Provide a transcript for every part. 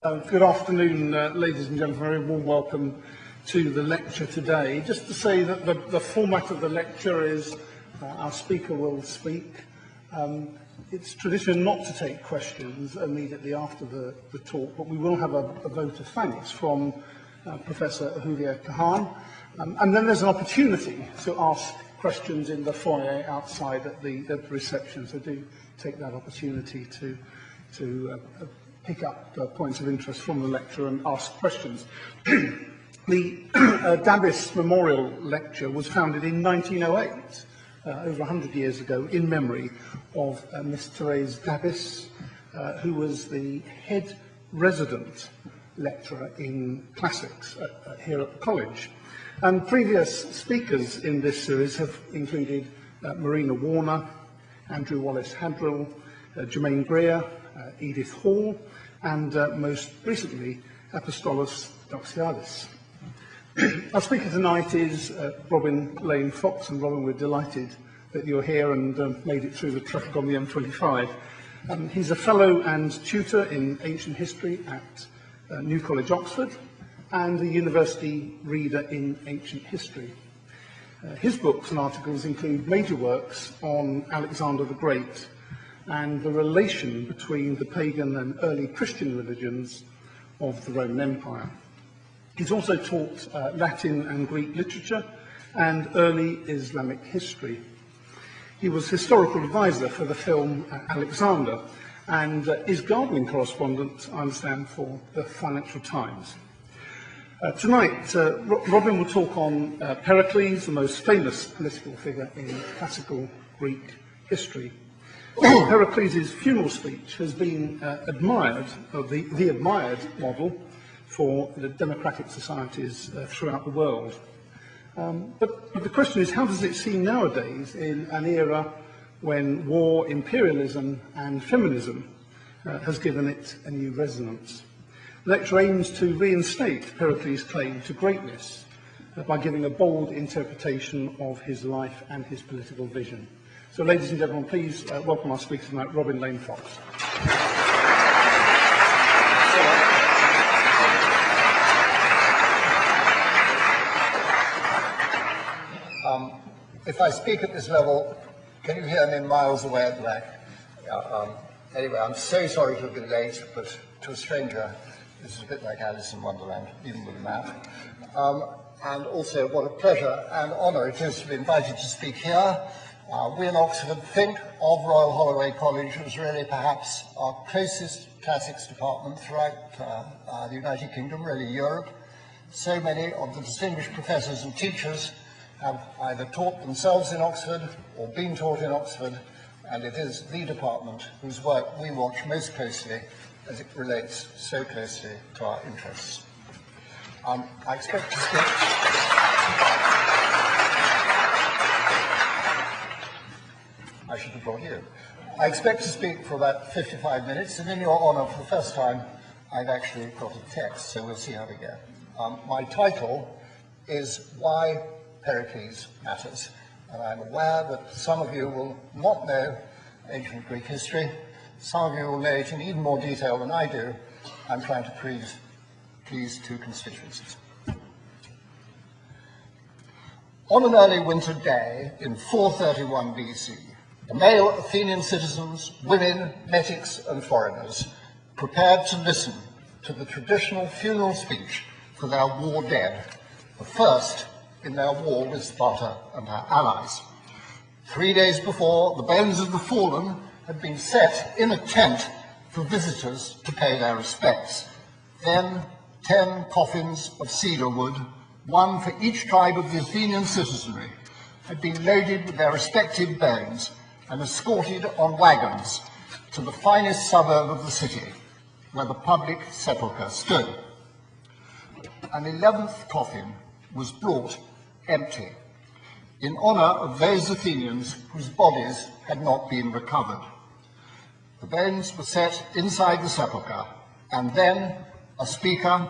Good afternoon, ladies and gentlemen. A very warm welcome to the lecture today. Just to say that the format of the lecture is our speaker will speak. It's tradition not to take questions immediately after the talk, but we will have a vote of thanks from Professor ᶑᵃᵉ. And then there's an opportunity to ask questions in the foyer outside at the reception, so do take that opportunity to pick up points of interest from the lecture and ask questions. The Davis Memorial Lecture was founded in 1908, over 100 years ago, in memory of Miss Therese Davis, who was the head resident lecturer in classics here at the college. And previous speakers in this series have included Marina Warner, Andrew Wallace-Hadrill, Germaine Greer, Edith Hall, and most recently, Apostolos Doxiadis. Our speaker tonight is Robin Lane Fox, and Robin, we're delighted that you're here and made it through the traffic on the M25. He's a fellow and tutor in ancient history at New College, Oxford, and a university reader in ancient history. His books and articles include major works on Alexander the Great and the relation between the pagan and early Christian religions of the Roman Empire. He's also taught Latin and Greek literature and early Islamic history. He was historical advisor for the film Alexander and is gardening correspondent, I understand, for the Financial Times. Tonight, Robin will talk on Pericles, the most famous political figure in classical Greek history. Pericles' funeral speech has been admired, or the admired model for the democratic societies throughout the world. But the question is, how does it seem nowadays in an era when war, imperialism and feminism has given it a new resonance? The lecture aims to reinstate Pericles' claim to greatness by giving a bold interpretation of his life and his political vision. So, ladies and gentlemen, please welcome our speaker tonight, Robin Lane Fox. If I speak at this level, can you hear me miles away at the back? Anyway, I'm so sorry to have been late, but to a stranger, this is a bit like Alice in Wonderland, even with a map. And also, what a pleasure and honour it is to be invited to speak here. We in Oxford think of Royal Holloway College as really perhaps our closest classics department throughout the United Kingdom, really Europe. So many of the distinguished professors and teachers have either taught themselves in Oxford or been taught in Oxford, and it is the department whose work we watch most closely as it relates so closely to our interests. I expect to speak... I should have brought you. I expect to speak for about 55 minutes, and in your honour, for the first time, I've actually got a text, so we'll see how we go. My title is Why Pericles Matters, and I'm aware that some of you will not know ancient Greek history. Some of you will know it in even more detail than I do. I'm trying to please two constituencies. On an early winter day in 431 BC, the male Athenian citizens, women, metics, and foreigners prepared to listen to the traditional funeral speech for their war dead, the first in their war with Sparta and her allies. 3 days before, the bones of the fallen had been set in a tent for visitors to pay their respects. Then 10 coffins of cedar wood, one for each tribe of the Athenian citizenry, had been loaded with their respective bones and escorted on wagons to the finest suburb of the city, where the public sepulchre stood. An 11th coffin was brought empty, in honour of those Athenians whose bodies had not been recovered. The bones were set inside the sepulchre, and then a speaker,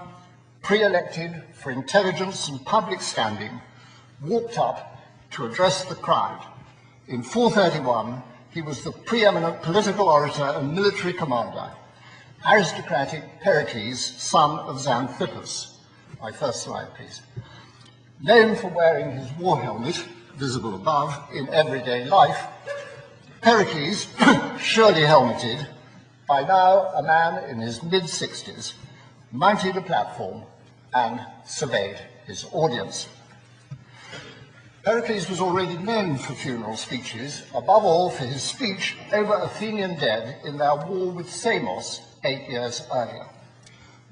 pre-elected for intelligence and public standing, walked up to address the crowd. In 431, he was the preeminent political orator and military commander, aristocratic Pericles, son of Xanthippus. My first slide, please. Known for wearing his war helmet, visible above, in everyday life, Pericles, surely helmeted, by now a man in his mid-60s, mounted a platform and surveyed his audience. Pericles was already known for funeral speeches, above all for his speech over Athenian dead in their war with Samos 8 years earlier.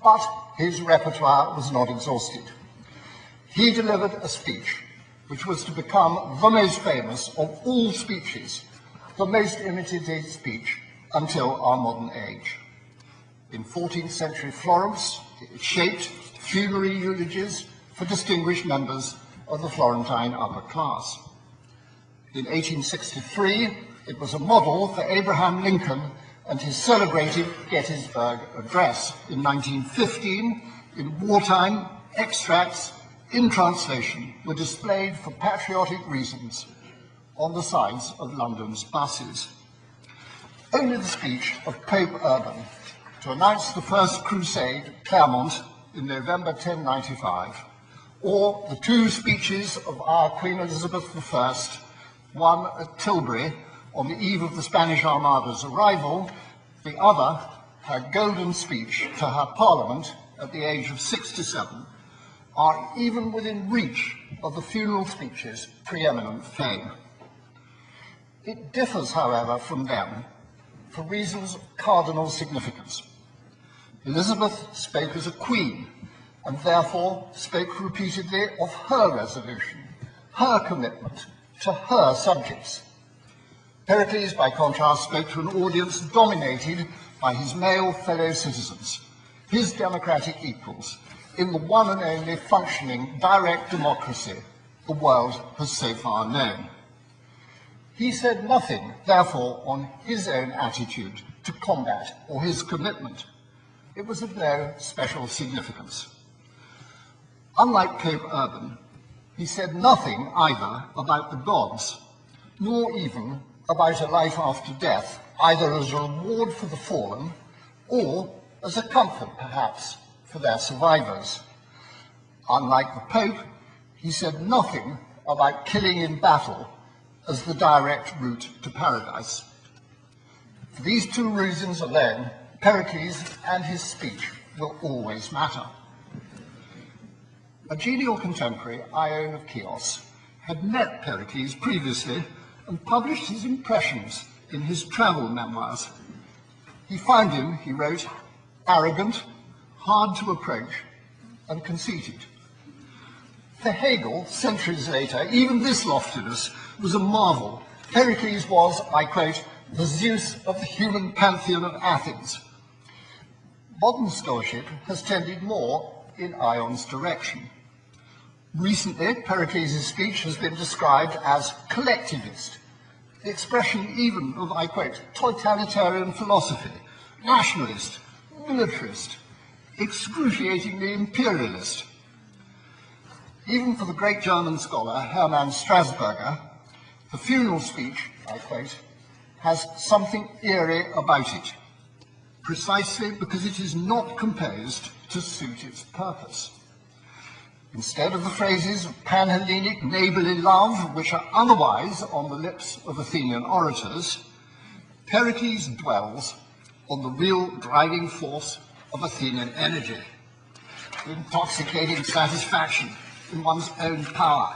But his repertoire was not exhausted. He delivered a speech which was to become the most famous of all speeches, the most imitated speech until our modern age. In 14th century Florence, it shaped funerary eulogies for distinguished members of the Florentine upper class. In 1863, it was a model for Abraham Lincoln and his celebrated Gettysburg Address. In 1915, in wartime, extracts in translation were displayed for patriotic reasons on the sides of London's buses. Only the speech of Pope Urban to announce the First Crusade at Clermont in November 1095, or the two speeches of our Queen Elizabeth I, one at Tilbury on the eve of the Spanish Armada's arrival, the other her golden speech to her Parliament at the age of 67, are even within reach of the funeral speech's preeminent fame. It differs, however, from them for reasons of cardinal significance. Elizabeth spoke as a queen, and therefore spoke repeatedly of her resolution, her commitment to her subjects. Pericles, by contrast, spoke to an audience dominated by his male fellow citizens, his democratic equals, in the one and only functioning direct democracy the world has so far known. He said nothing, therefore, on his own attitude to combat or his commitment. It was of no special significance. Unlike Pope Urban, he said nothing either about the gods, nor even about a life after death, either as a reward for the fallen or as a comfort, perhaps, for their survivors. Unlike the Pope, he said nothing about killing in battle as the direct route to paradise. For these two reasons alone, Pericles and his speech will always matter. A genial contemporary, Ion of Chios, had met Pericles previously and published his impressions in his travel memoirs. He found him, he wrote, arrogant, hard to approach, and conceited. For Hegel, centuries later, even this loftiness was a marvel. Pericles was, I quote, the Zeus of the human pantheon of Athens. Modern scholarship has tended more in Ion's direction. Recently, Pericles' speech has been described as collectivist, the expression even of, I quote, totalitarian philosophy, nationalist, militarist, excruciatingly imperialist. Even for the great German scholar Hermann Strasberger, the funeral speech, I quote, has something eerie about it, precisely because it is not composed to suit its purpose. Instead of the phrases of Pan-Hellenic neighborly love, which are otherwise on the lips of Athenian orators, Pericles dwells on the real driving force of Athenian energy, the intoxicating satisfaction in one's own power,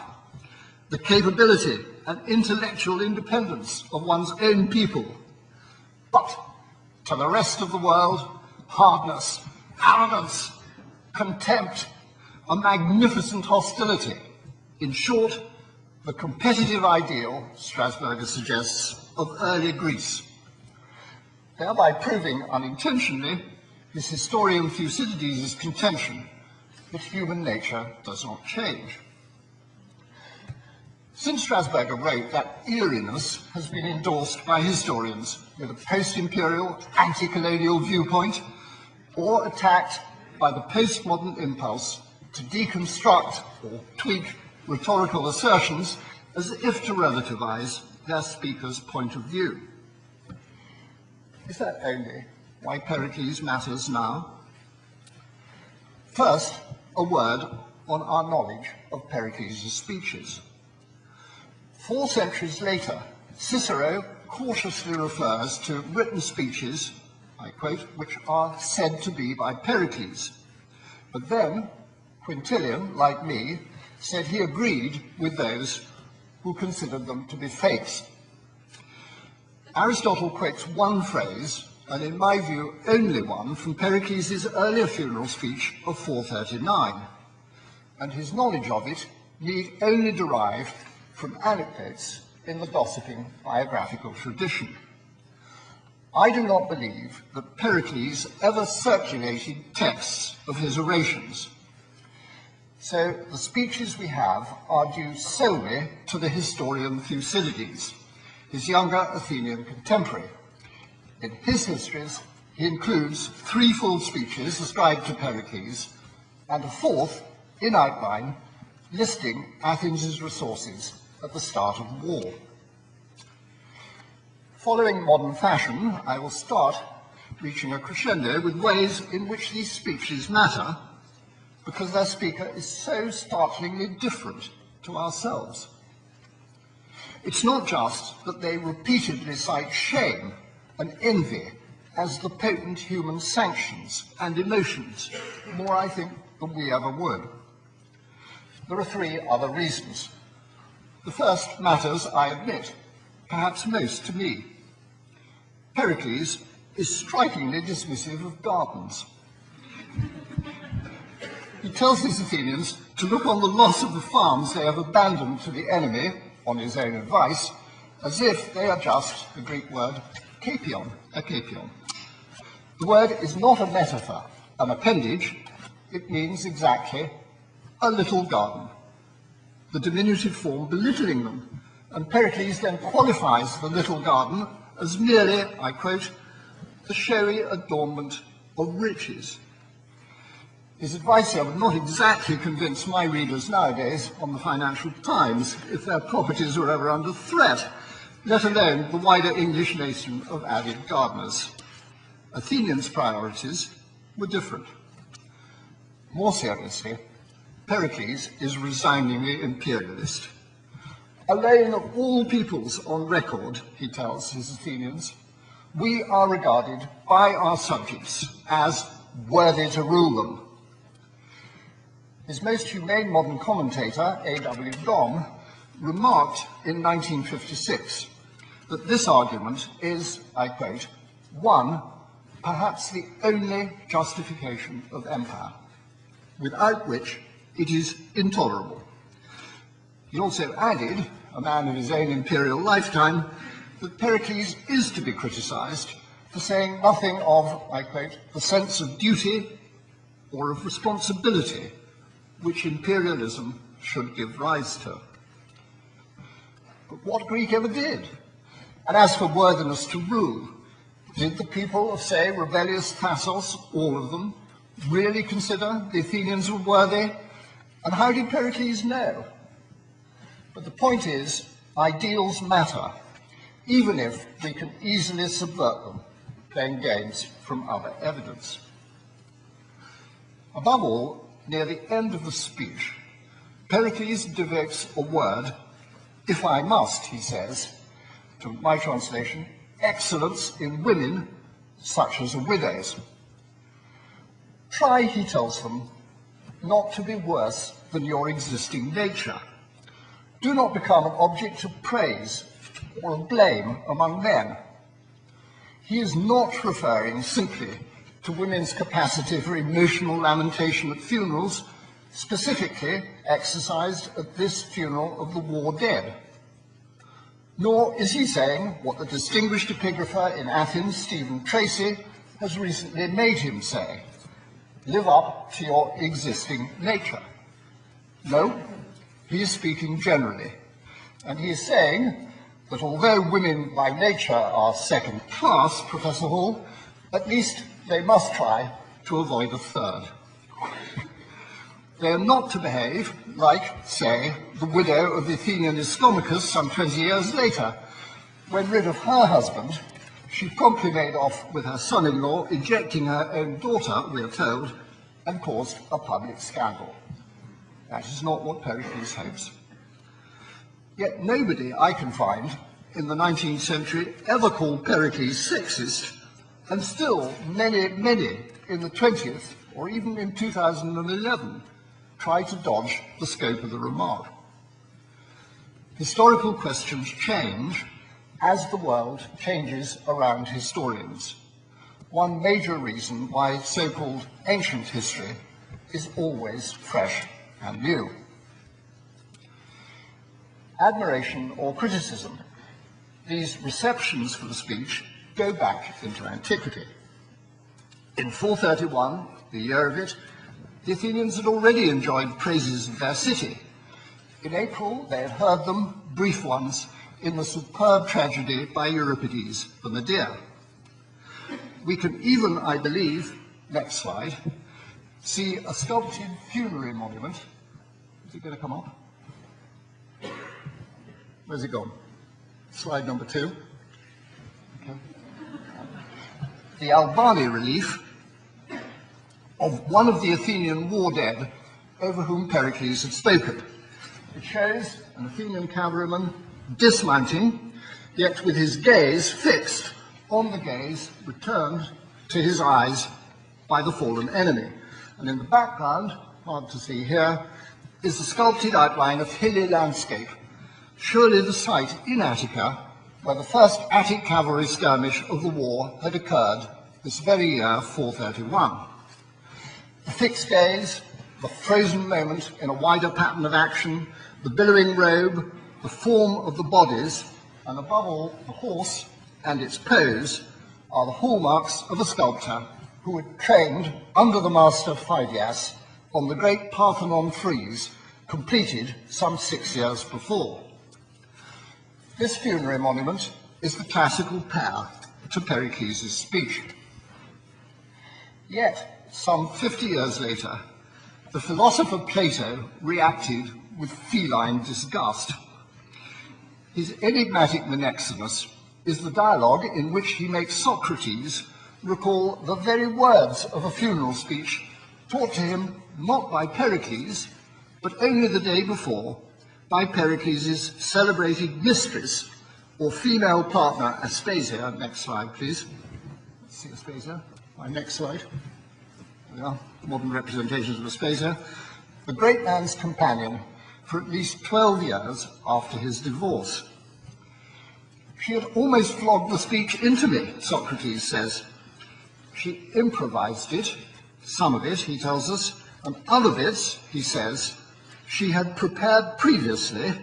the capability and intellectual independence of one's own people. But to the rest of the world, hardness, arrogance, contempt, a magnificent hostility. In short, the competitive ideal, Strasberger suggests, of early Greece, thereby proving unintentionally his historian Thucydides' contention that human nature does not change. Since Strasberger wrote, that eeriness has been endorsed by historians with a post-imperial, anti-colonial viewpoint, or attacked by the postmodern impulse to deconstruct or tweak rhetorical assertions as if to relativize their speaker's point of view. Is that only why Pericles matters now. First, a word on our knowledge of Pericles' speeches. 4 centuries later, Cicero cautiously refers to written speeches, I quote, which are said to be by Pericles. But then, Quintilian, like me, said he agreed with those who considered them to be fakes. Aristotle quotes one phrase, and in my view, only one, from Pericles' earlier funeral speech of 439, and his knowledge of it need only derive from anecdotes in the gossiping biographical tradition. I do not believe that Pericles ever circulated texts of his orations, so the speeches we have are due solely to the historian Thucydides, his younger Athenian contemporary. In his histories, he includes 3 full speeches ascribed to Pericles, and a 4th, in outline, listing Athens' resources at the start of war. Following modern fashion, I will start reaching a crescendo with ways in which these speeches matter, because their speaker is so startlingly different to ourselves. It's not just that they repeatedly cite shame and envy as the potent human sanctions and emotions, more, I think, than we ever would. There are 3 other reasons. The first matters, I admit, perhaps most to me. Pericles is strikingly dismissive of gardens. He tells his Athenians to look on the loss of the farms they have abandoned to the enemy, on his own advice, as if they are just the Greek word kapion, a kapion. The word is not a metaphor, an appendage. It means exactly a little garden, the diminutive form belittling them, and Pericles then qualifies the little garden as merely, I quote, the showy adornment of riches. His advice here would not exactly convince my readers nowadays on the Financial Times if their properties were ever under threat, let alone the wider English nation of avid gardeners. Athenians' priorities were different. More seriously, Pericles is resigningly imperialist. Alone of all peoples on record, he tells his Athenians, we are regarded by our subjects as worthy to rule them. His most humane modern commentator, A.W. Dom, remarked in 1956 that this argument is, I quote, one, perhaps the only justification of empire, without which it is intolerable. He also added, a man of his own imperial lifetime, that Pericles is to be criticized for saying nothing of, I quote, the sense of duty or of responsibility which imperialism should give rise to. But what Greek ever did? And as for worthiness to rule, did the people of, say, rebellious Thassos, all of them, really consider the Athenians were worthy? And how did Pericles know? But the point is, ideals matter, even if we can easily subvert them, playing games from other evidence. Above all, near the end of the speech, Pericles devotes a word, if I must, he says, to my translation, excellence in women such as a widow's. Try, he tells them, not to be worse than your existing nature. Do not become an object of praise or of blame among men. He is not referring simply to women's capacity for emotional lamentation at funerals, specifically exercised at this funeral of the war dead. Nor is he saying what the distinguished epigrapher in Athens, Stephen Tracy, has recently made him say, live up to your existing nature. No, he is speaking generally, and he is saying that although women by nature are second class, Professor Hall, at least they must try to avoid a third. They are not to behave like, say, the widow of the Athenian Ładomachus some 20 years later. When rid of her husband, she promptly made off with her son-in-law, ejecting her own daughter, we are told, and caused a public scandal. That is not what Pericles hopes. Yet nobody I can find in the 19th century ever called Pericles sexist, and still many, many in the 20th, or even in 2011, try to dodge the scope of the remark. Historical questions change as the world changes around historians. One major reason why so-called ancient history is always fresh and new. Admiration or criticism, these receptions for the speech go back into antiquity. In 431, the year of it, the Athenians had already enjoyed praises of their city. In April, they had heard them, brief ones, in the superb tragedy by Euripides, the Medea. We can even, I believe, next slide, see a sculpted funerary monument. Is it going to come up? Where's it gone? Slide number 2. Okay. The Albani relief of one of the Athenian war dead over whom Pericles had spoken. It shows an Athenian cavalryman dismounting, yet with his gaze fixed on the gaze returned to his eyes by the fallen enemy. And in the background, hard to see here, is the sculpted outline of hilly landscape, surely the site in Attica where the first Attic cavalry skirmish of the war had occurred this very year, 431. The fixed gaze, the frozen moment in a wider pattern of action, the billowing robe, the form of the bodies, and above all, the horse and its pose, are the hallmarks of a sculptor who had trained under the master Phidias on the great Parthenon frieze, completed some 6 years before. This funerary monument is the classical pair to Pericles' speech. Yet, some 50 years later, the philosopher Plato reacted with feline disgust. His enigmatic Menexenus is the dialogue in which he makes Socrates recall the very words of a funeral speech taught to him not by Pericles, but only the day before by Pericles' celebrated mistress or female partner, Aspasia. Next slide, please. Let's see Aspasia. My next slide. There we are, modern representations of Aspasia. The great man's companion for at least 12 years after his divorce. She had almost flogged the speech into me, Socrates says. She improvised it, some of it, he tells us, and other bits, he says, she had prepared previously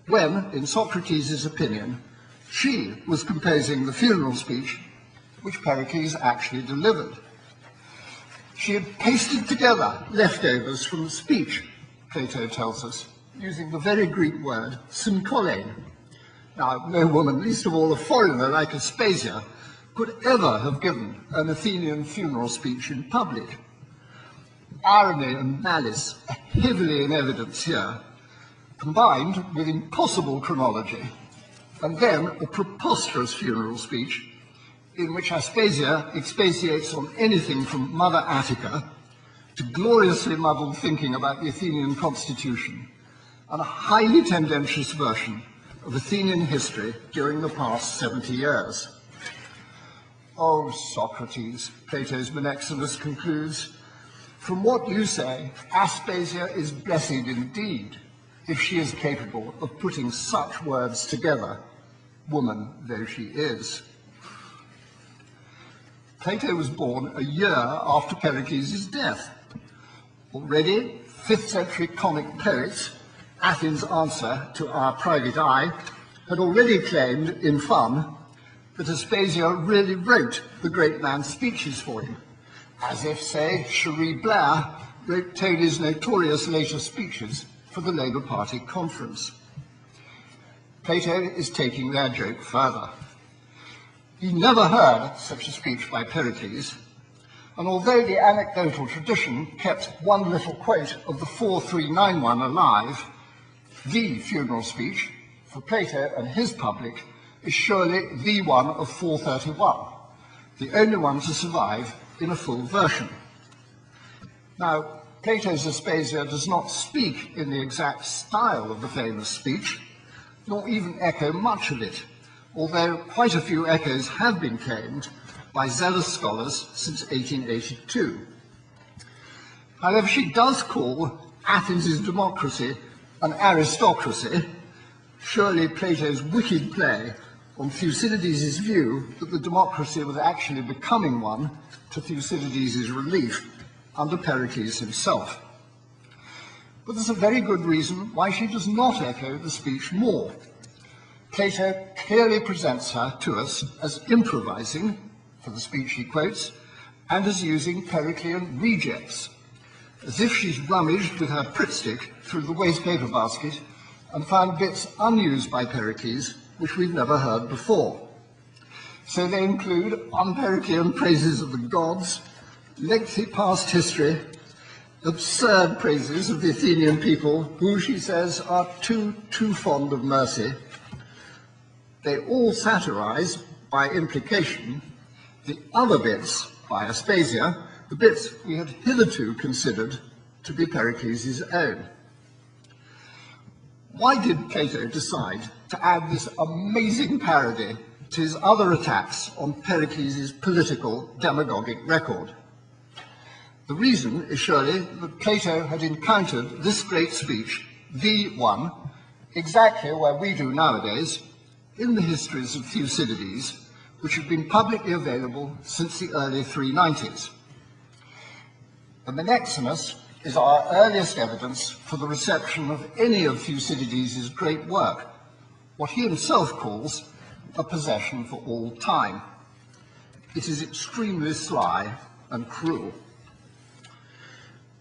when, in Socrates' opinion, she was composing the funeral speech which Pericles actually delivered. She had pasted together leftovers from the speech, Plato tells us, using the very Greek word synkolein. Now, no woman, least of all a foreigner like Aspasia, could ever have given an Athenian funeral speech in public. Irony and malice are heavily in evidence here, combined with impossible chronology, and then a preposterous funeral speech in which Aspasia expatiates on anything from Mother Attica to gloriously muddled thinking about the Athenian constitution, and a highly tendentious version of Athenian history during the past 70 years. Oh, Socrates, Plato's Menexenus concludes, from what you say, Aspasia is blessed indeed, if she is capable of putting such words together, woman though she is. Plato was born a year after Pericles' death. Already, 5th century comic poets, Athens' answer to our private eye, had already claimed, in fun, that Aspasia really wrote the great man's speeches for him, as if, say, Cherie Blair wrote Tony's notorious later speeches for the Labour Party conference. Plato is taking their joke further. He never heard such a speech by Pericles, and although the anecdotal tradition kept one little quote of the 4391 alive, the funeral speech for Plato and his public is surely the one of 431, the only one to survive in a full version. Now, Plato's Aspasia does not speak in the exact style of the famous speech, nor even echo much of it, although quite a few echoes have been claimed by zealous scholars since 1882. However, she does call Athens' democracy an aristocracy, surely Plato's wicked play on Thucydides' view that the democracy was actually becoming one to Thucydides' relief under Pericles himself. But there's a very good reason why she does not echo the speech more. Plato clearly presents her to us as improvising, for the speech he quotes, and as using Periclean rejects, as if she's rummaged with her Pritt through the waste paper basket and found bits unused by Pericles which we've never heard before. So they include un-Periclean praises of the gods, lengthy past history, absurd praises of the Athenian people, who, she says, are too fond of mercy. They all satirize, by implication, the other bits by Aspasia, the bits we had hitherto considered to be Pericles' own. Why did Plato decide to add this amazing parody to his other attacks on Pericles' political demagogic record? The reason is surely that Plato had encountered this great speech, the one, exactly where we do nowadays, in the histories of Thucydides, which have been publicly available since the early 390s. The Menexenus is our earliest evidence for the reception of any of Thucydides' great work, what he himself calls a possession for all time. It is extremely sly and cruel.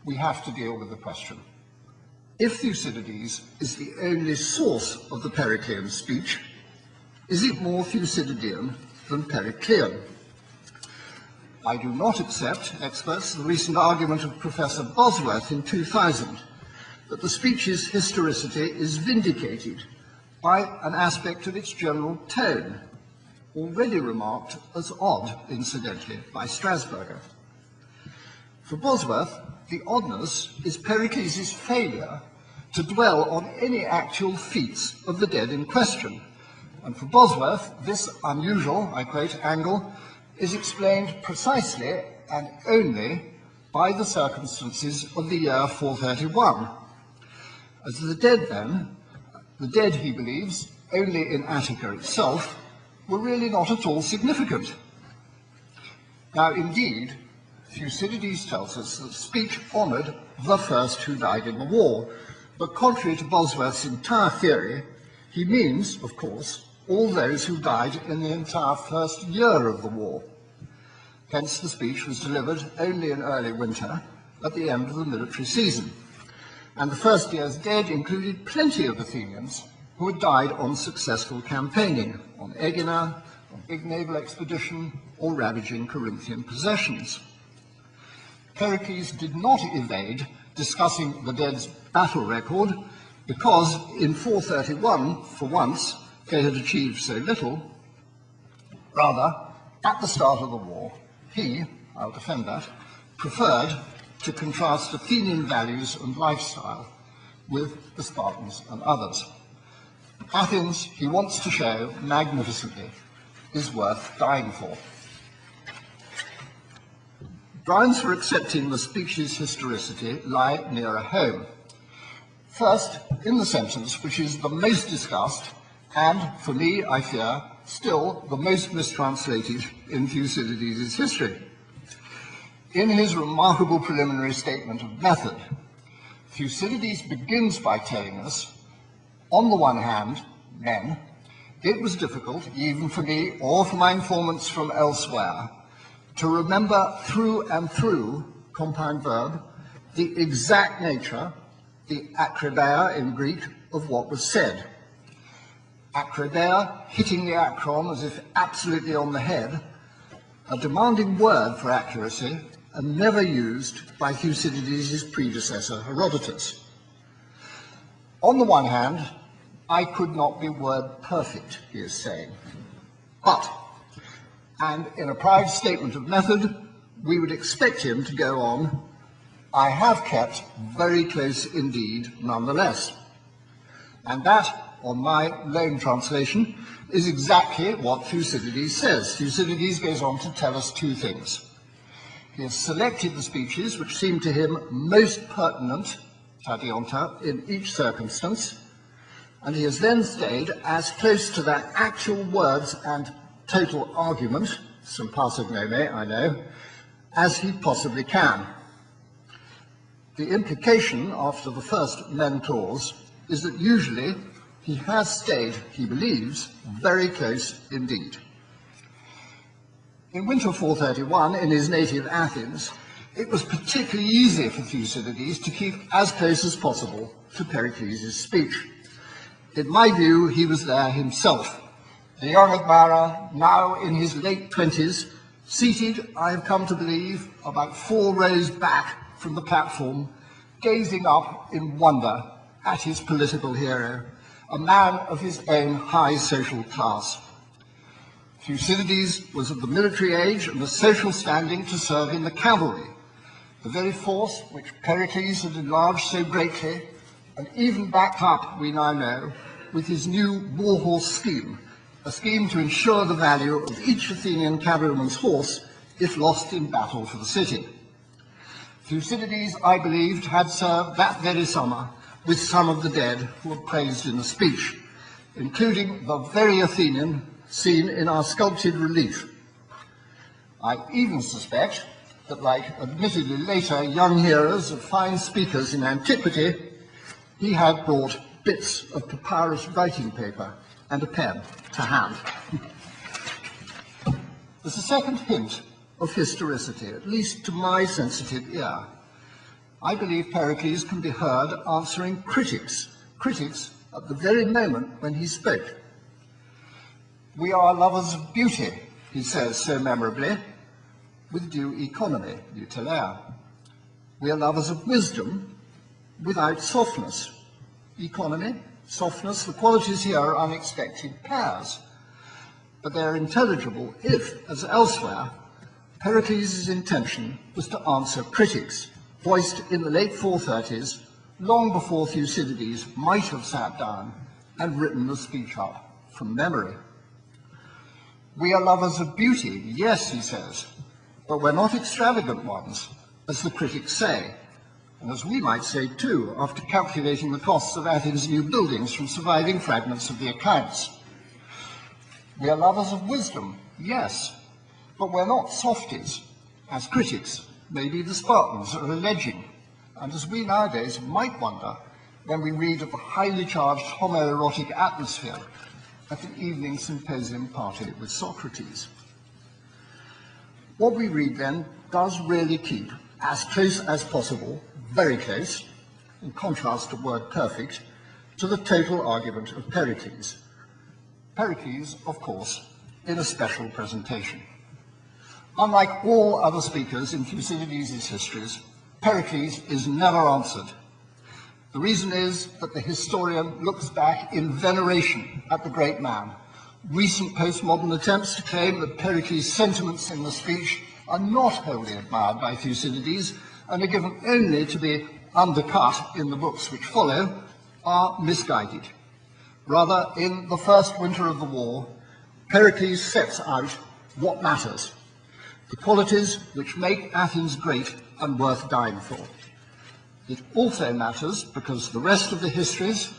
We have to deal with the question. If Thucydides is the only source of the Periclean speech, is it more Thucydidean than Periclean? I do not accept, experts, the recent argument of Professor Bosworth in 2000 that the speech's historicity is vindicated by an aspect of its general tone, already remarked as odd, incidentally, by Strasburger. For Bosworth, the oddness is Pericles' failure to dwell on any actual feats of the dead in question. And for Bosworth, this unusual, I quote, angle is explained precisely and only by the circumstances of the year 431. As the dead then, the dead, he believes, only in Attica itself, were really not at all significant. Now, indeed, Thucydides tells us that speech honored the first who died in the war, but contrary to Bosworth's entire theory, he means, of course, all those who died in the entire first year of the war. Hence, the speech was delivered only in early winter, at the end of the military season. And the first year's dead included plenty of Athenians who had died on successful campaigning, on Aegina, on big naval expedition, or ravaging Corinthian possessions. Pericles did not evade discussing the dead's battle record, because in 431, for once, they had achieved so little. Rather, at the start of the war, he, I'll defend that, preferred to contrast Athenian values and lifestyle with the Spartans and others. Athens, he wants to show magnificently, is worth dying for. Grounds for accepting the speech's historicity lie nearer home. First, in the sentence which is the most discussed, and, for me, I fear, still the most mistranslated in Thucydides' history. In his remarkable preliminary statement of method, Thucydides begins by telling us, on the one hand, men, it was difficult, even for me or for my informants from elsewhere, to remember through and through, compound verb, the exact nature, the akribeia in Greek, of what was said. Akribeia, hitting the akron as if absolutely on the head, a demanding word for accuracy, and never used by Thucydides' predecessor, Herodotus. On the one hand, I could not be word perfect, he is saying. But, and in a proud statement of method, we would expect him to go on, I have kept very close indeed nonetheless. And that, on my lone translation, is exactly what ᶑᵒᵐᵏ says. ᶑᵒᵐᵏ goes on to tell us two things. He has selected the speeches which seem to him most pertinent, ᶃᵃ, in each circumstance, and he has then stayed as close to their actual words and total argument, ᶃᵃᵉ, I know, as he possibly can. The implication after the first mentors is that usually he has stayed, he believes, very close indeed. In winter 431, in his native Athens, it was particularly easy for ᶑᵒᵐᵏ to keep as close as possible to Pericles' speech. In my view, he was there himself. The young admirer, now in his late 20s, seated, I have come to believe, about 4 rows back from the platform, gazing up in wonder at his political hero, a man of his own high social class. ᶑᵒᵐᵏ was of the military age and the social standing to serve in the cavalry, the very force which Pericles had enlarged so greatly, and even backed up, we now know, with his new war horse scheme, a scheme to ensure the value of each Athenian cavalryman's horse if lost in battle for the city. ᶑᵒᵐᵏ, I believed, had served that very summer with some of the dead who were praised in the speech, including the very Athenian seen in our sculptured relief. I even suspect that, like admittedly later young heroes of fine speakers in antiquity, he had brought bits of papyrus writing paper and a pen to hand. There's a second hint of historicity, at least to my sensitive ear. I believe Pericles can be heard answering critics at the very moment when he spoke. We are lovers of beauty, he says so memorably, with due economy, ᶑᵃဍᵉ. We are lovers of wisdom without softness. Economy, softness, the qualities here are unexpected pairs, but they are intelligible if, as elsewhere, Pericles' intention was to answer critics, voiced in the late 430s, long before ᶑᵒᵐᵏ might have sat down and written the speech up from memory. We are lovers of beauty, yes, he says, but we're not extravagant ones, as the critics say, and as we might say too, after calculating the costs of Athens' new buildings from surviving fragments of the accounts. We are lovers of wisdom, yes, but we're not softies, as critics, maybe the Spartans, are alleging, and as we nowadays might wonder when we read of the highly charged homoerotic atmosphere at an evening symposium party with Socrates. What we read then does really keep as close as possible, very close, in contrast to word perfect, to the total argument of Pericles. Pericles, of course, in a special presentation. Unlike all other speakers in ᶑᵒᵐᵏ's histories, Pericles is never answered. The reason is that the historian looks back in veneration at the great man. Recent postmodern attempts to claim that Pericles' sentiments in the speech are not wholly admired by ᶑᵒᵐᵏ and are given only to be undercut in the books which follow are misguided. Rather, in the first winter of the war, Pericles sets out what matters, the qualities which make Athens great and worth dying for. It also matters because the rest of the histories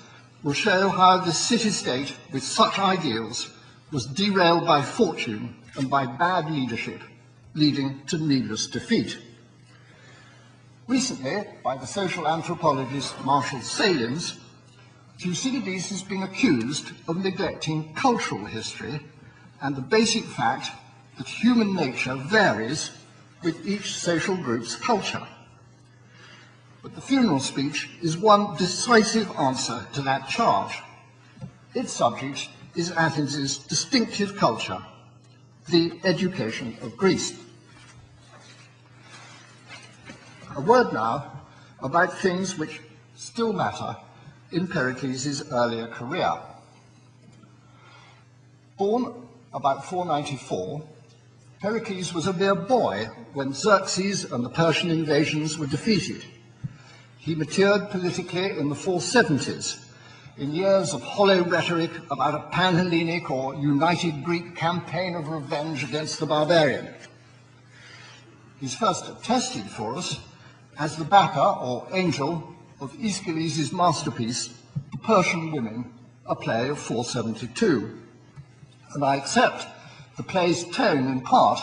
will show how the city-state with such ideals was derailed by fortune and by bad leadership, leading to needless defeat. Recently, by the social anthropologist Marshall Salins, ᶑᵒᵐᵏ has been accused of neglecting cultural history and the basic fact that human nature varies with each social group's culture. But the funeral speech is one decisive answer to that charge. Its subject is Athens' distinctive culture, the education of Greece. A word now about things which still matter in Pericles' earlier career. Born about 494, Pericles was a mere boy when Xerxes and the Persian invasions were defeated. He matured politically in the 470s, in years of hollow rhetoric about a pan-Hellenic or united Greek campaign of revenge against the barbarian. He's first attested for us as the backer or angel of Aeschylus' masterpiece, The Persian Women, a play of 472. And I accept the play's tone in part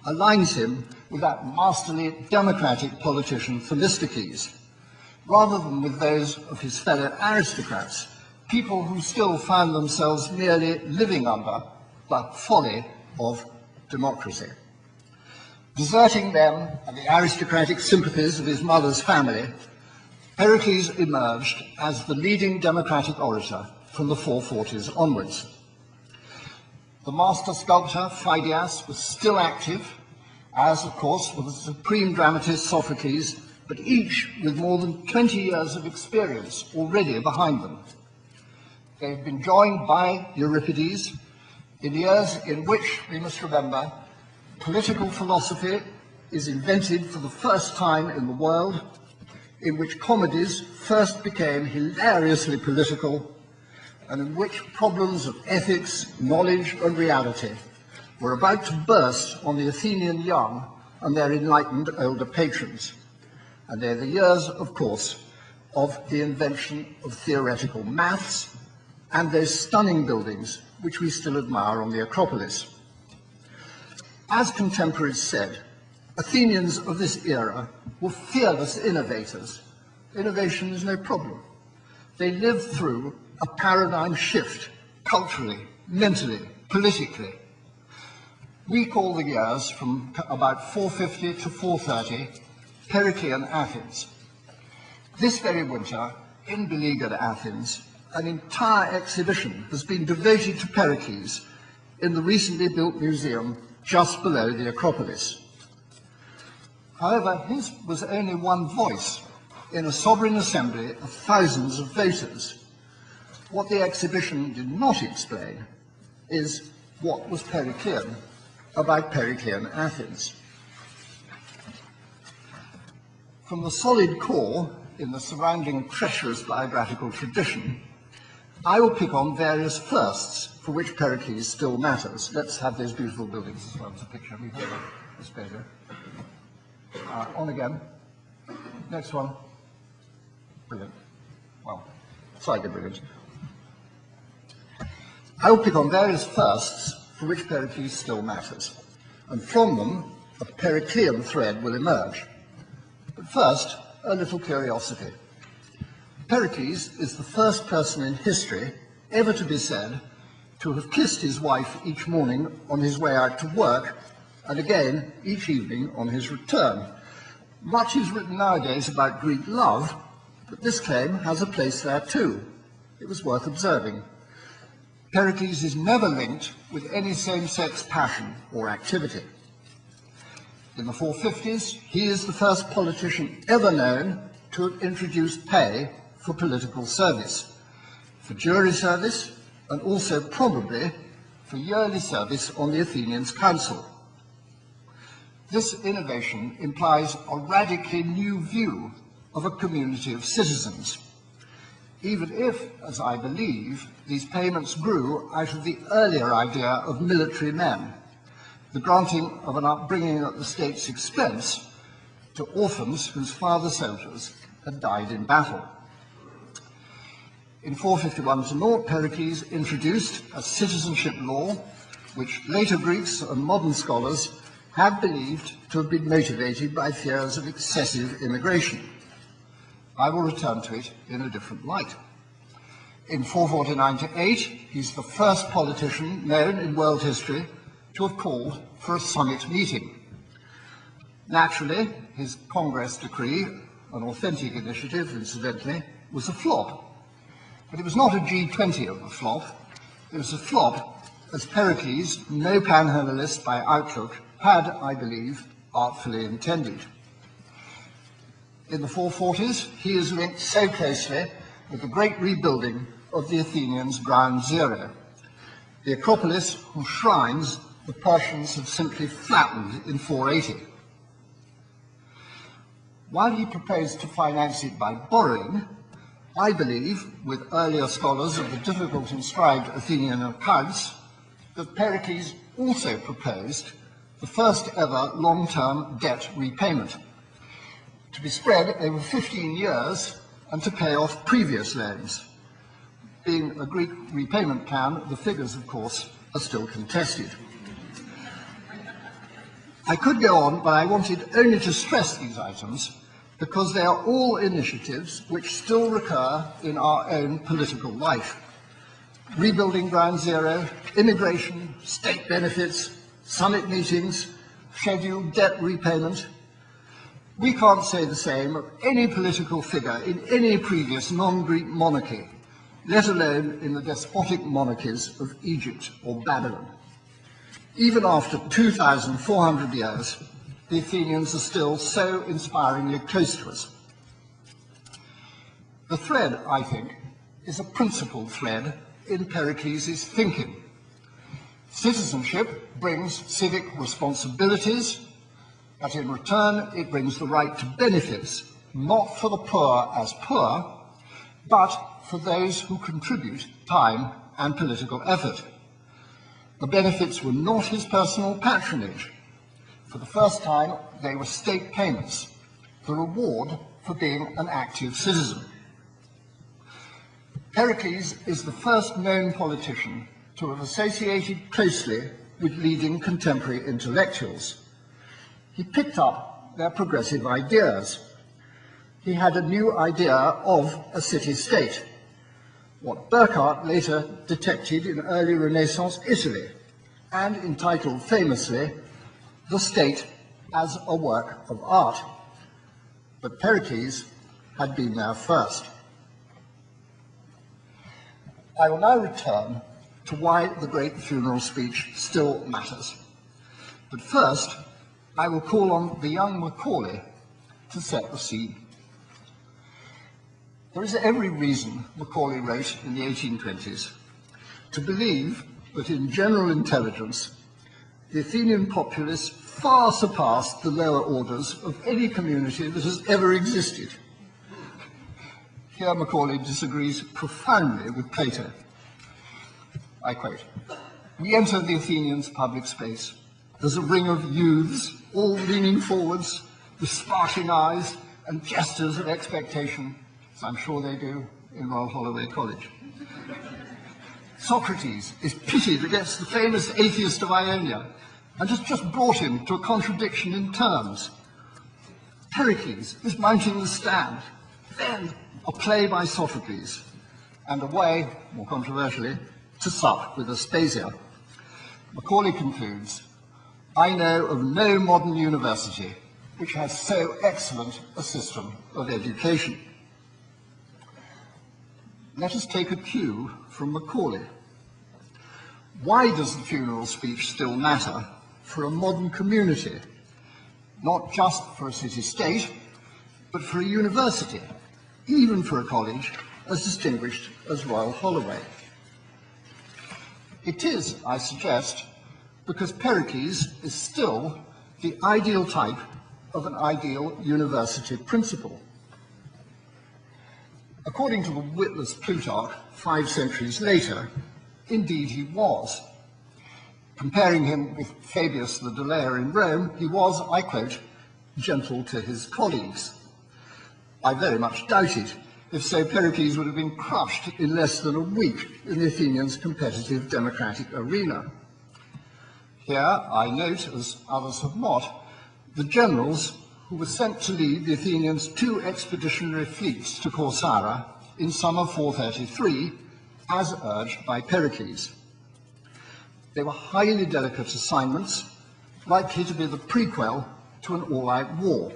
aligns him with that masterly democratic politician Themistocles, rather than with those of his fellow aristocrats, people who still found themselves merely living under the folly of democracy. Deserting them and the aristocratic sympathies of his mother's family, Pericles emerged as the leading democratic orator from the 440s onwards. The master sculptor Phidias was still active, as, of course, was the supreme dramatist Sophocles, but each with more than 20 years of experience already behind them. They've been joined by Euripides in years in which, we must remember, political philosophy is invented for the first time in the world, in which comedies first became hilariously political, and in which problems of ethics, knowledge, and reality were about to burst on the Athenian young and their enlightened older patrons. And they're the years, of course, of the invention of theoretical maths and those stunning buildings which we still admire on the Acropolis. As contemporaries said, Athenians of this era were fearless innovators. Innovation is no problem. They lived through a paradigm shift, culturally, mentally, politically. We call the years from about 450 to 430 Periclean Athens. This very winter, in beleaguered Athens, an entire exhibition has been devoted to Pericles in the recently built museum just below the Acropolis. However, his was only one voice in a sovereign assembly of thousands of voters. What the exhibition did not explain is what was Periclean about Periclean Athens. From the solid core in the surrounding treacherous biographical tradition, I will pick on various firsts for which Pericles still matters. Let's have those beautiful buildings as well as a picture. We have this photo. On again. Next one. Brilliant. Well, slightly brilliant. I will pick on various firsts for which Pericles still matters, and from them a Periclean thread will emerge. But first, a little curiosity. Pericles is the first person in history ever to be said to have kissed his wife each morning on his way out to work, and again each evening on his return. Much is written nowadays about Greek love, but this claim has a place there too. It was worth observing. Pericles is never linked with any same-sex passion or activity. In the 450s, he is the first politician ever known to have introduced pay for political service, for jury service, and also probably for yearly service on the Athenians' council. This innovation implies a radically new view of a community of citizens, even if, as I believe, these payments grew out of the earlier idea of military men, the granting of an upbringing at the state's expense to orphans whose father soldiers had died in battle. In 451 to 0, Pericles introduced a citizenship law which later Greeks and modern scholars have believed to have been motivated by fears of excessive immigration. I will return to it in a different light. In 449 to 8, he's the first politician known in world history to have called for a summit meeting. Naturally, his Congress decree, an authentic initiative, incidentally, was a flop. But it was not a G20 of a flop. It was a flop as Pericles, no panhellenist by outlook, had, I believe, artfully intended. In the 440s, he is linked so closely with the great rebuilding of the Athenians' ground zero. the Acropolis whose shrines the Persians had simply flattened in 480. While he proposed to finance it by borrowing, I believe, with earlier scholars of the difficult inscribed Athenian accounts, that Pericles also proposed the first ever long-term debt repayment, to be spread over 15 years and to pay off previous loans. Being a Greek repayment plan, the figures, of course, are still contested. I could go on, but I wanted only to stress these items because they are all initiatives which still recur in our own political life. Rebuilding Ground Zero, immigration, state benefits, summit meetings, scheduled debt repayment. We can't say the same of any political figure in any previous non-Greek monarchy, let alone in the despotic monarchies of Egypt or Babylon. Even after 2,400 years, the Athenians are still so inspiringly close to us. The thread, I think, is a principal thread in Pericles' thinking. Citizenship brings civic responsibilities, but in return it brings the right to benefits, not for the poor as poor, but for those who contribute time and political effort. The benefits were not his personal patronage. For the first time, they were state payments, the reward for being an active citizen. Pericles is the first known politician to have associated closely with leading contemporary intellectuals. He picked up their progressive ideas. He had a new idea of a city-state, what Burckhardt later detected in early Renaissance Italy, and entitled famously, "The State as a Work of Art." But Pericles had been there first. I will now return to why the great funeral speech still matters. But first, I will call on the young Macaulay to set the scene. There is every reason, Macaulay wrote in the 1820s, to believe that in general intelligence, the Athenian populace far surpassed the lower orders of any community that has ever existed. Here Macaulay disagrees profoundly with Plato. I quote, "We enter the Athenians' public space. There's a ring of youths, all leaning forwards, with sparkling eyes and gestures of expectation, as I'm sure they do in Royal Holloway College. Socrates is pitted against the famous atheist of Ionia and has just brought him to a contradiction in terms. Pericles is mounting the stand, then a play by Sophocles, and away, more controversially, to sup with Aspasia." Macaulay concludes, "I know of no modern university which has so excellent a system of education." Let us take a cue from Macaulay. Why does the funeral speech still matter for a modern community, not just for a city-state, but for a university, even for a college as distinguished as Royal Holloway? It is, I suggest, because Pericles is still the ideal type of an ideal university principal. According to the witless Plutarch, 5 centuries later, indeed he was. Comparing him with Fabius the Delayer in Rome, he was, I quote, gentle to his colleagues. I very much doubt it. If so, Pericles would have been crushed in less than a week in the Athenians' competitive democratic arena. Here, I note, as others have not, the generals who were sent to lead the Athenians' 2 expeditionary fleets to Corcyra in summer 433, as urged by Pericles. They were highly delicate assignments, likely to be the prequel to an all-out war.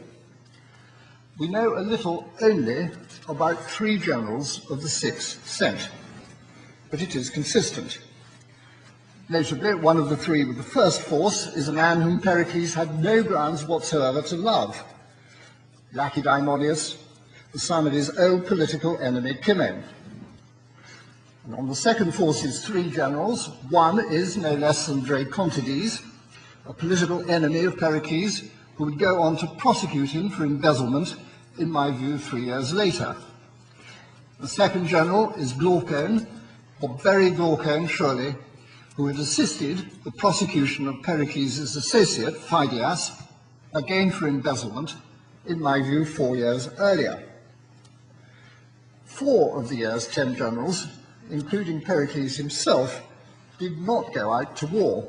We know a little only about 3 generals of the 6 sent, but it is consistent. Notably, one of the 3 with the first force is a man whom Pericles had no grounds whatsoever to love, Lacedaemonius, the son of his old political enemy Cimon. And on the second force's 3 generals, one is no less than ᶃᵒᵐᵐ, a political enemy of Pericles, who would go on to prosecute him for embezzlement, in my view, 3 years later. The second general is Glaucon, or very Glaucon surely, who had assisted the prosecution of Pericles' associate, Phidias, again for embezzlement, in my view, 4 years earlier. 4 of the year's 10 generals, including Pericles himself, did not go out to war.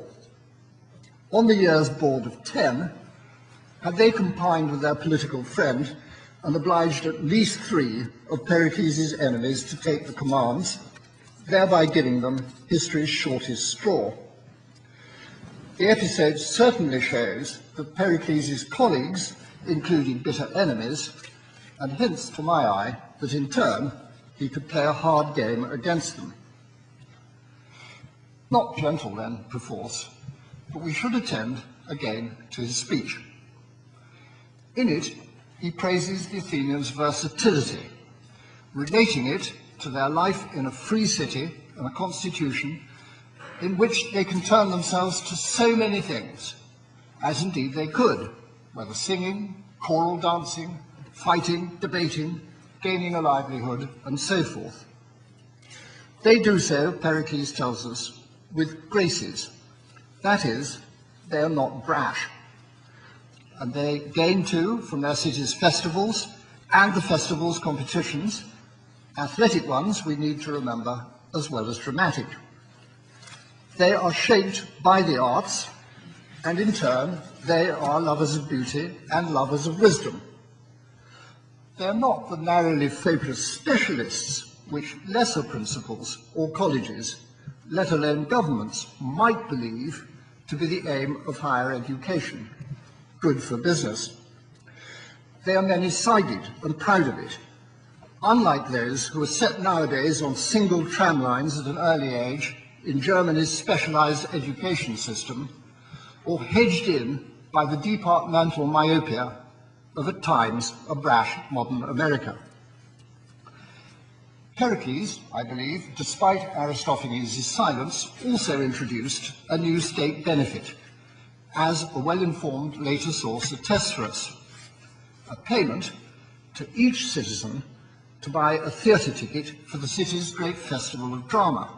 On the year's board of 10, had they combined with their political friend and obliged at least 3 of Pericles' enemies to take the commands, thereby giving them history's shortest straw. The episode certainly shows that Pericles' colleagues included bitter enemies, and hints, to my eye, that in turn he could play a hard game against them. Not gentle then, perforce, but we should attend again to his speech. In it, he praises the Athenians' versatility, relating it to their life in a free city and a constitution in which they can turn themselves to so many things, as indeed they could, whether singing, choral dancing, fighting, debating, gaining a livelihood, and so forth. They do so, Pericles tells us, with graces. That is, they are not brash. And they gain, too, from their city's festivals and the festivals' competitions, athletic ones, we need to remember, as well as dramatic. They are shaped by the arts, and in turn, they are lovers of beauty and lovers of wisdom. They are not the narrowly focused specialists which lesser principles or colleges, let alone governments, might believe to be the aim of higher education, good for business. They are many-sided and proud of it, unlike those who are set nowadays on single tram lines at an early age in Germany's specialized education system, or hedged in by the departmental myopia of, at times, a brash modern America. Pericles, I believe, despite Aristophanes' silence, also introduced a new state benefit, as a well-informed later source attests for us, a payment to each citizen to buy a theatre ticket for the city's great festival of drama.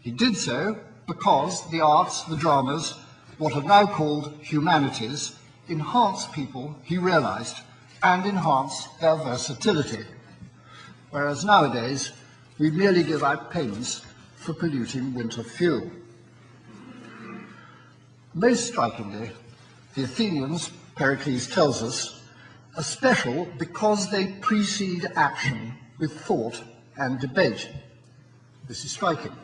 He did so because the arts, the dramas, what are now called humanities, enhance people, he realized, and enhance their versatility, whereas nowadays we merely give out payments for polluting winter fuel. Most strikingly, the Athenians, Pericles tells us, are special because they precede action with thought and debate. This is striking.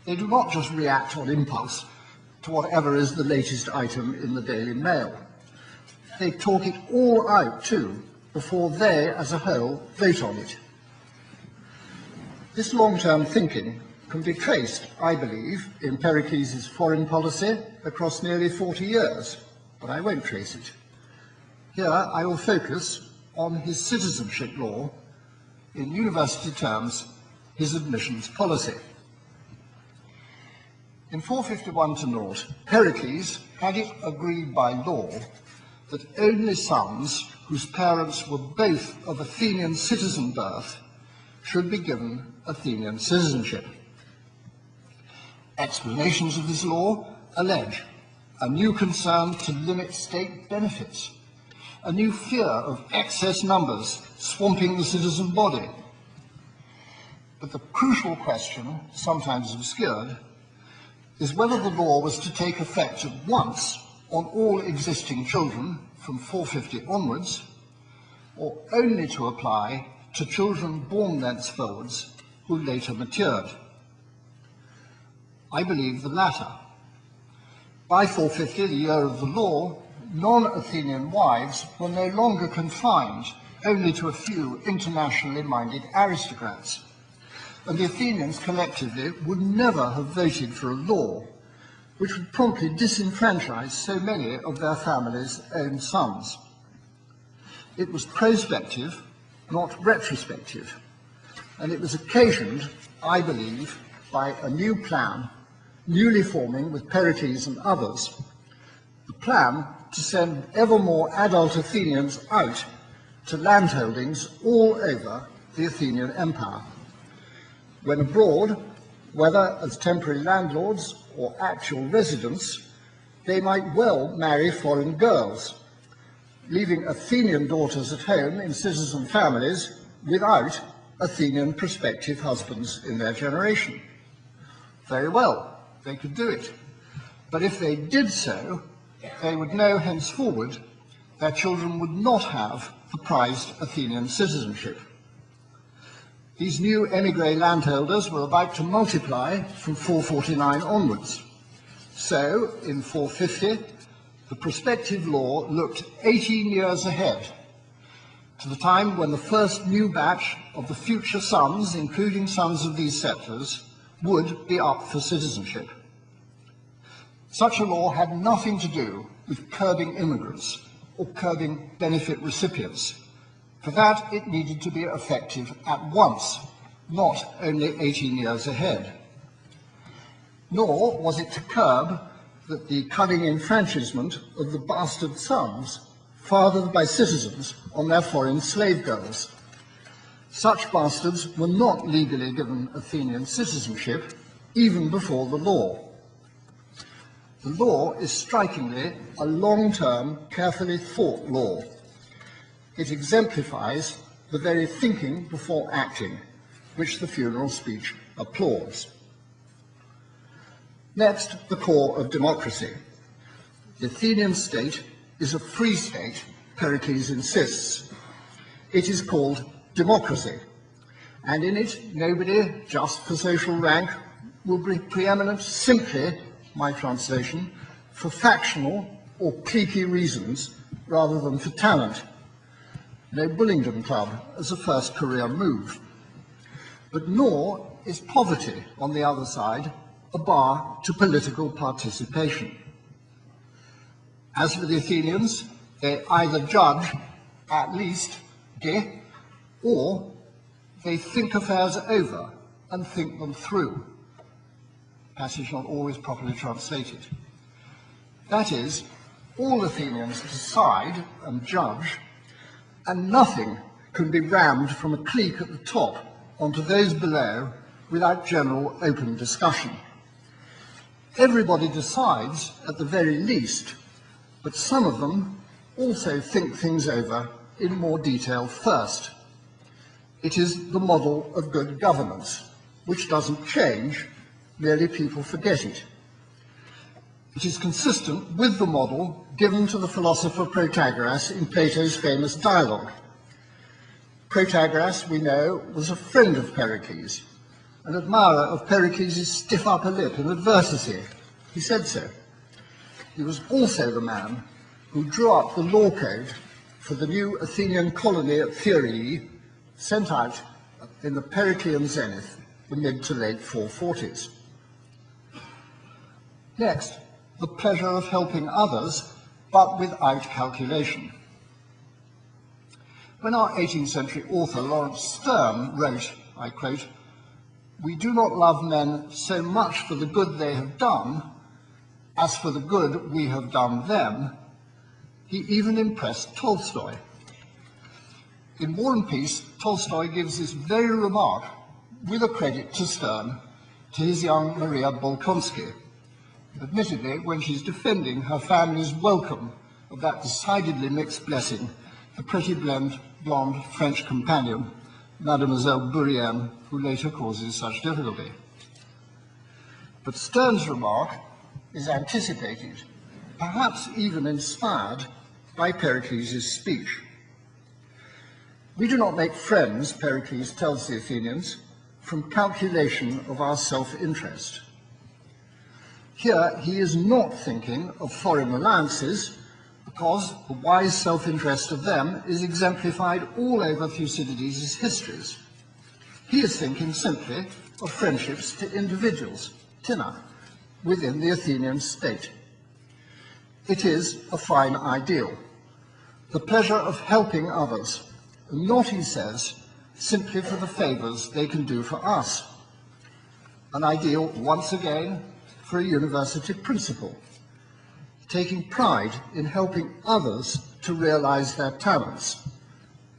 They do not just react on impulse to whatever is the latest item in the Daily Mail. They talk it all out, too, before they, as a whole, vote on it. This long-term thinking can be traced, I believe, in Pericles' foreign policy across nearly 40 years, but I won't trace it. Here I will focus on his citizenship law, in university terms, his admissions policy. In 451 to naught, Pericles had it agreed by law that only sons whose parents were both of Athenian citizen birth should be given Athenian citizenship. Explanations of this law allege a new concern to limit state benefits, a new fear of excess numbers swamping the citizen body. But the crucial question, sometimes obscured, is whether the law was to take effect at once on all existing children from 450 onwards, or only to apply to children born thenceforwards who later matured. I believe the latter. By 450, the year of the law, non-Athenian wives were no longer confined only to a few internationally minded aristocrats, and the Athenians collectively would never have voted for a law which would promptly disenfranchise so many of their families' own sons. It was prospective, not retrospective, and it was occasioned, I believe, by a new plan, newly forming with Pericles and others, the plan to send ever more adult Athenians out to landholdings all over the Athenian Empire. When abroad, whether as temporary landlords or actual residents, they might well marry foreign girls, leaving Athenian daughters at home in citizen families without Athenian prospective husbands in their generation. Very well, they could do it. But if they did so, they would know henceforward their children would not have the prized Athenian citizenship. These new émigré landholders were about to multiply from 449 onwards. So, in 450, the prospective law looked 18 years ahead, to the time when the first new batch of the future sons, including sons of these settlers, would be up for citizenship. Such a law had nothing to do with curbing immigrants or curbing benefit recipients. For that, it needed to be effective at once, not only 18 years ahead. Nor was it to curb that the cunning enfranchisement of the bastard sons fathered by citizens on their foreign slave girls. Such bastards were not legally given Athenian citizenship even before the law. The law is strikingly a long-term, carefully thought law. It exemplifies the very thinking before acting, which the funeral speech applauds. Next, the core of democracy. The Athenian state is a free state, Pericles insists. It is called democracy, and in it nobody, just for social rank, will be preeminent simply, my translation, for factional or cliquey reasons rather than for talent. No Bullingdon Club as a first career move. But nor is poverty, on the other side, a bar to political participation. As for the Athenians, they either judge, at least, de, or they think affairs over and think them through. Passage not always properly translated. That is, all Athenians decide and judge, and nothing can be rammed from a clique at the top onto those below without general open discussion. Everybody decides at the very least, but some of them also think things over in more detail first. It is the model of good governance, which doesn't change, merely people forget it. It is consistent with the model given to the philosopher Protagoras in Plato's famous dialogue. Protagoras, we know, was a friend of Pericles, an admirer of Pericles' stiff upper lip in adversity. He said so. He was also the man who drew up the law code for the new Athenian colony at Følii, sent out in the Periclean zenith, the mid to late 440s. Next, the pleasure of helping others, but without calculation. When our 18th century author Laurence Sterne wrote, I quote, "We do not love men so much for the good they have done as for the good we have done them," he even impressed Tolstoy. In War and Peace, Tolstoy gives this very remark, with a credit to Sterne, to his young Maria Bolkonsky, admittedly when she's defending her family's welcome of that decidedly mixed blessing, the pretty blonde French companion, Mademoiselle Bourienne, who later causes such difficulty. But Sterne's remark is anticipated, perhaps even inspired, by Pericles' speech. We do not make friends, Pericles tells the Athenians, from calculation of our self-interest. Here he is not thinking of foreign alliances, because the wise self-interest of them is exemplified all over Thucydides' histories. He is thinking simply of friendships to individuals, tina, within the Athenian state. It is a fine ideal, the pleasure of helping others, and not, he says, simply for the favors they can do for us. An ideal, once again, for a university principal, taking pride in helping others to realize their talents,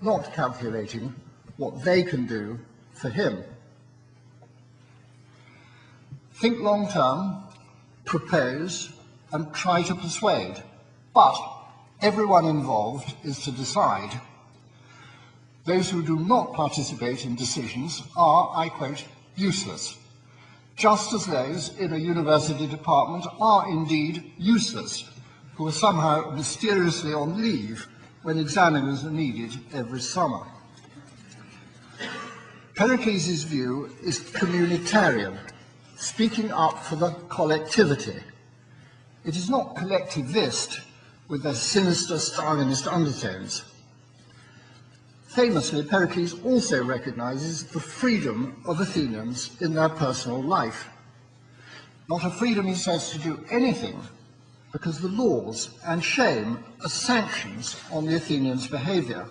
not calculating what they can do for him. Think long-term, propose, and try to persuade, but everyone involved is to decide. Those who do not participate in decisions are, I quote, useless, just as those in a university department are indeed useless, who are somehow mysteriously on leave when examiners are needed every summer. Pericles' view is communitarian, speaking up for the collectivity. It is not collectivist with their sinister Stalinist undertones. Famously, Pericles also recognizes the freedom of Athenians in their personal life. Not a freedom, he says, to do anything, because the laws and shame are sanctions on the Athenians' behavior.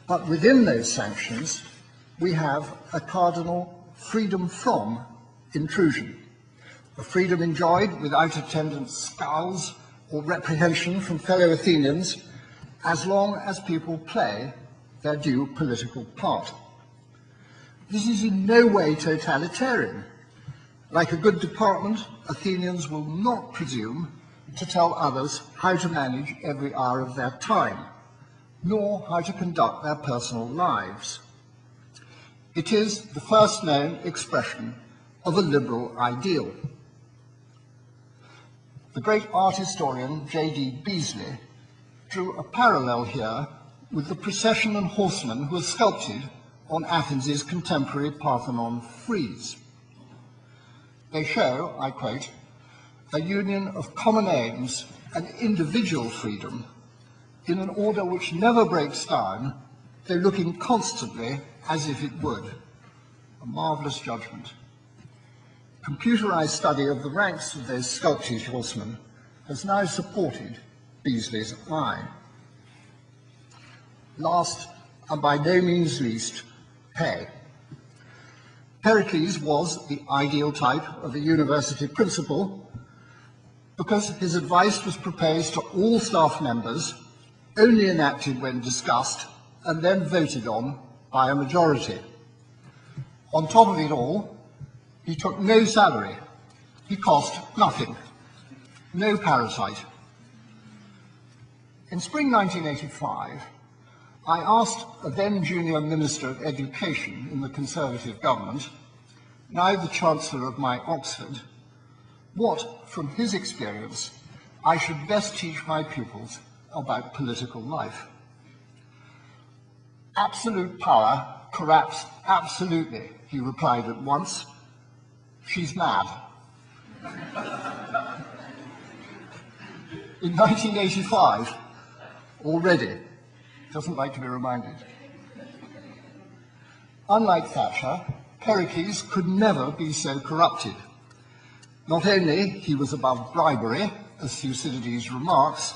But within those sanctions, we have a cardinal freedom from intrusion, a freedom enjoyed without attendant scowls or reprehension from fellow Athenians, as long as people play their due political part. This is in no way totalitarian. Like a good department, Athenians will not presume to tell others how to manage every hour of their time, nor how to conduct their personal lives. It is the first known expression of a liberal ideal. The great art historian J.D. Beazley drew a parallel here with the procession and horsemen who are sculpted on Athens' contemporary Parthenon frieze. They show, I quote, a union of common aims and individual freedom in an order which never breaks down, though looking constantly as if it would. A marvelous judgment. Computerized study of the ranks of those sculpted horsemen has now supported Beazley's eye. Last, and by no means least, pay. Pericles was the ideal type of a university principal because his advice was proposed to all staff members, only enacted when discussed, and then voted on by a majority. On top of it all, he took no salary. He cost nothing. No parasite. In spring 1985, I asked a then junior Minister of Education in the Conservative government, now the Chancellor of my Oxford, what, from his experience, I should best teach my pupils about political life. Absolute power corrupts absolutely, he replied at once. She's mad. In 1985, already, doesn't like to be reminded. Unlike Thatcher, Pericles could never be so corrupted. Not only he was above bribery, as Thucydides remarks,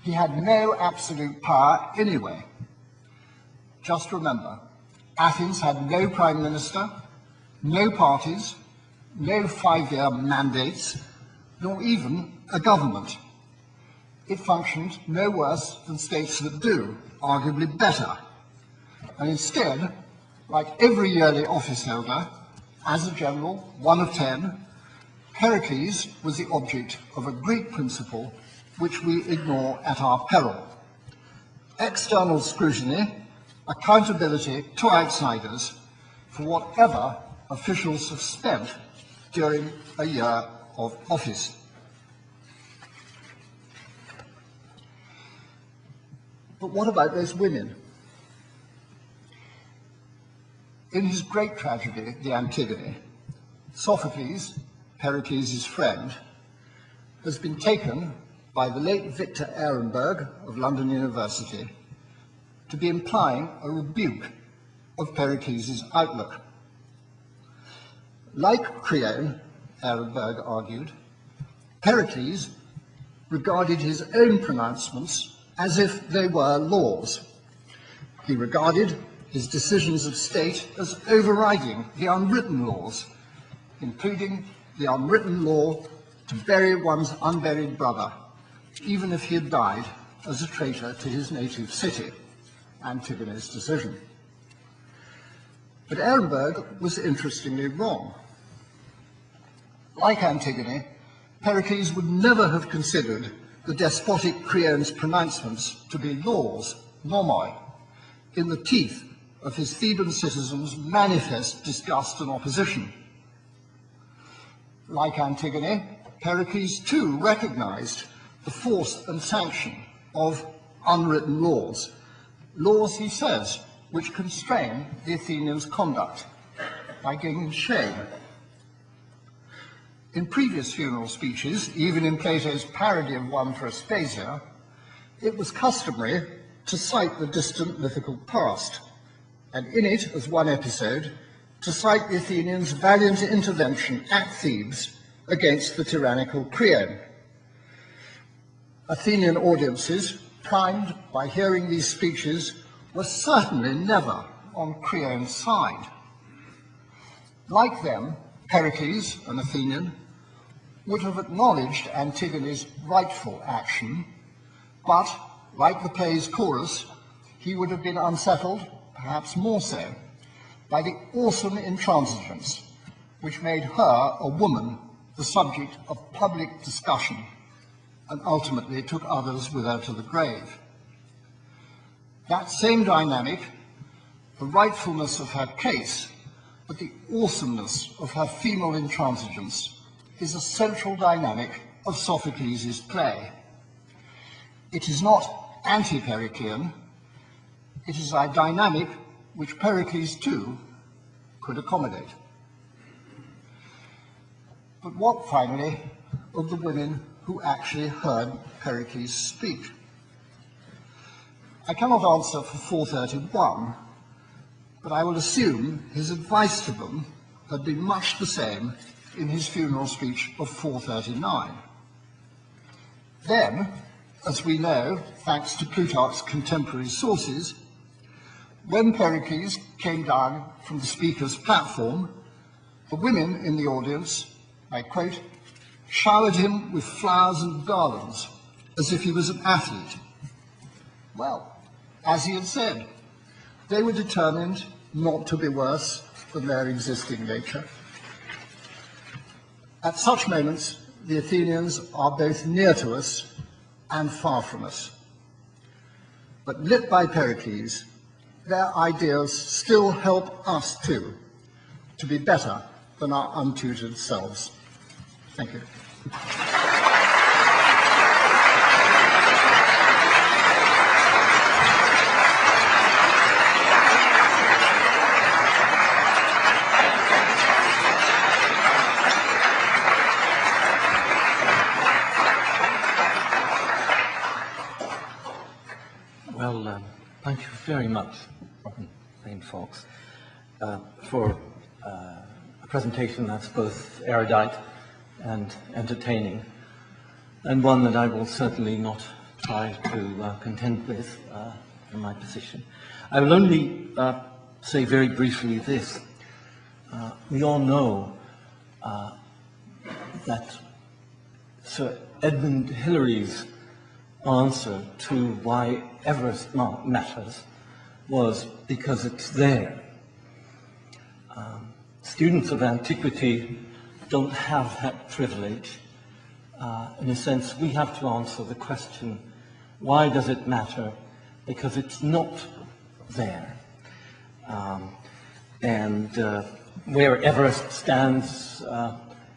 he had no absolute power anyway. Just remember, Athens had no prime minister, no parties, no 5-year mandates, nor even a government. It functioned no worse than states that do, arguably better. And instead, like every yearly office holder, as a general, 1 of 10, Pericles was the object of a Greek principle which we ignore at our peril. External scrutiny, accountability to outsiders for whatever officials have spent during a year of office. But what about those women? In his great tragedy, the Antigone, Sophocles, Pericles' friend, has been taken by the late Victor Ehrenberg of London University to be implying a rebuke of Pericles' outlook. Like Creon, Ehrenberg argued, Pericles regarded his own pronouncements as if they were laws. He regarded his decisions of state as overriding the unwritten laws, including the unwritten law to bury one's unburied brother, even if he had died as a traitor to his native city, Antigone's decision. But Ehrenberg was interestingly wrong. Like Antigone, Pericles would never have considered the despotic Creon's pronouncements to be laws, nomoi, in the teeth of his Theban citizens' manifest disgust and opposition. Like Antigone, Pericles too recognized the force and sanction of unwritten laws, laws, he says, which constrain the Athenians' conduct by giving shame. In previous funeral speeches, even in Plato's parody of one for Aspasia, it was customary to cite the distant mythical past, and in it, as one episode, to cite the Athenians' valiant intervention at Thebes against the tyrannical Creon. Athenian audiences, primed by hearing these speeches, were certainly never on Creon's side. Like them, Pericles, an Athenian, would have acknowledged Antigone's rightful action, but, like the play's chorus, he would have been unsettled, perhaps more so, by the awesome intransigence which made her, a woman, the subject of public discussion, and ultimately took others with her to the grave. That same dynamic, the rightfulness of her case, but the awesomeness of her female intransigence, is a central dynamic of Sophocles' play. It is not anti-Periclean, it is a dynamic which Pericles too could accommodate. But what, finally, of the women who actually heard Pericles speak? I cannot answer for 431, but I will assume his advice to them had been much the same in his funeral speech of 439. Then, as we know, thanks to Plutarch's contemporary sources, when Pericles came down from the speaker's platform, the women in the audience, I quote, showered him with flowers and garlands as if he was an athlete. Well, as he had said, they were determined not to be worse than their existing nature. At such moments, the Athenians are both near to us and far from us. But lit by Pericles, their ideas still help us too to be better than our untutored selves. Thank you. Well, thank you very much, St. Fox, for a presentation that's both erudite and entertaining, and one that I will certainly not try to contend with in my position. I will only say very briefly this. We all know that Sir Edmund Hillary's answer to why Everest matters was because it's there. Students of antiquity don't have that privilege. In a sense, we have to answer the question, why does it matter? Because it's not there. And where Everest stands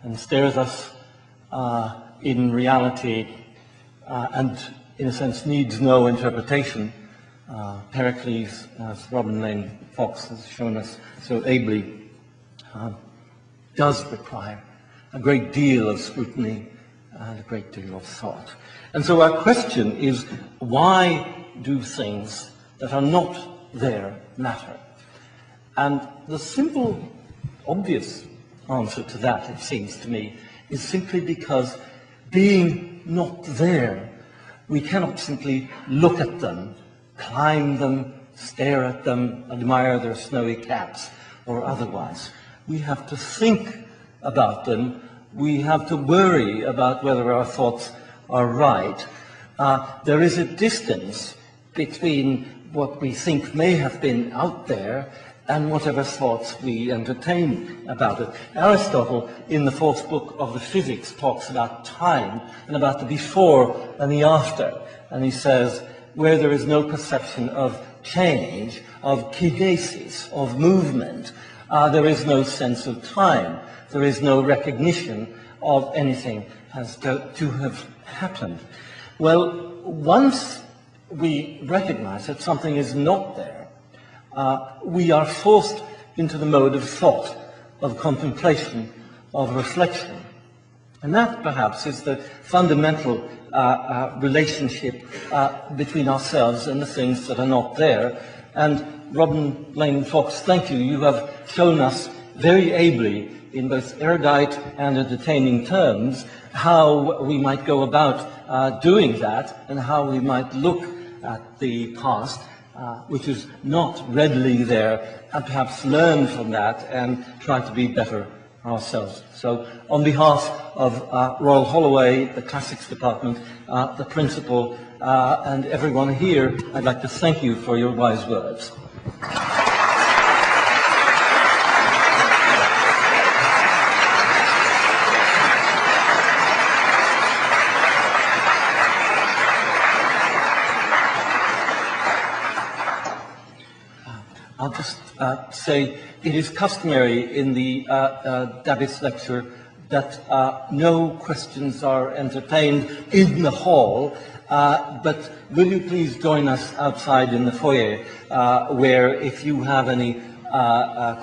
and stares us in reality, and in a sense needs no interpretation, Pericles, as Robin Lane Fox has shown us so ably, does require a great deal of scrutiny and a great deal of thought. And so our question is, why do things that are not there matter? And the simple, obvious answer to that, it seems to me, is simply because being not there, we cannot simply look at them, climb them, stare at them, admire their snowy caps, or otherwise. We have to think about them. We have to worry about whether our thoughts are right. There is a distance between what we think may have been out there and whatever thoughts we entertain about it. Aristotle, in the fourth book of the Physics, talks about time and about the before and the after. And he says, where there is no perception of change, of kinesis, of movement, there is no sense of time. There is no recognition of anything as to have happened. Well, once we recognize that something is not there, we are forced into the mode of thought, of contemplation, of reflection. And that, perhaps, is the fundamental relationship between ourselves and the things that are not there. And Robin Lane Fox, thank you. You have shown us very ably, in both erudite and entertaining terms, how we might go about doing that and how we might look at the past, which is not readily there, and perhaps learn from that and try to be better ourselves. So on behalf of Royal Holloway, the Classics Department, the Principal, and everyone here, I'd like to thank you for your wise words. I'll just say it is customary in the Davis lecture that no questions are entertained in the hall, but will you please join us outside in the foyer, where if you have any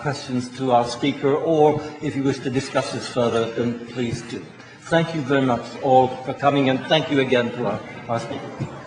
questions to our speaker, or if you wish to discuss this further, then please do. Thank you very much all for coming, and thank you again to our speaker.